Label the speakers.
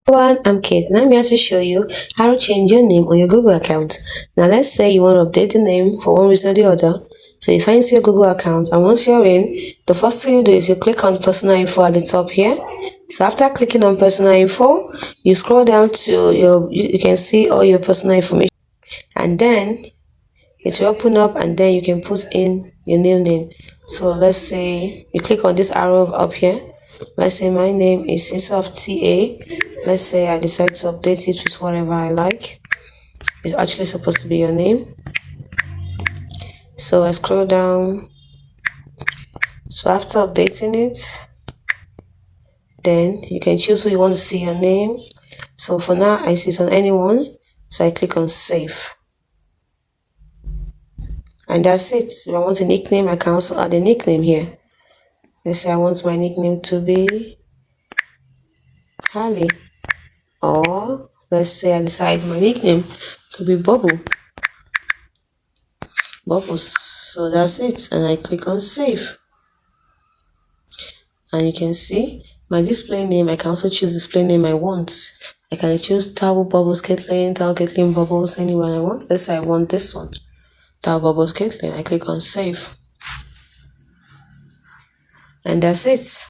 Speaker 1: Everyone, I'm Kate and I'm here to show you how to change your name on your Google account. Now let's say you want to update the name for one reason or the other. So you sign into your Google account, and once you're in, the first thing you do is you click on personal info at the top here. So after clicking on personal info, you scroll down to you can see all your personal information, and then it will open up, and then you can put in your new name. So let's say you click on this arrow up here. Let's say my name is instead of TA, let's say I decide to update it with whatever I like. It's actually supposed to be your name. So I scroll down. So after updating it, then you can choose who you want to see your name. So for now I see it on anyone, so I click on save. And that's it. If I want a nickname, I can also add a nickname here. Let's say I want my nickname to be Harley, or let's say I decide my nickname to be Bubbles. So that's it, and I click on save. And you can see my display name. I can also choose display name I want. I can choose Towel Bubbles Caitlin, Towel Caitlin Bubbles, anyone I want. Let's say I want this one, Towel Bubbles Caitlin. I click on save, and that's it.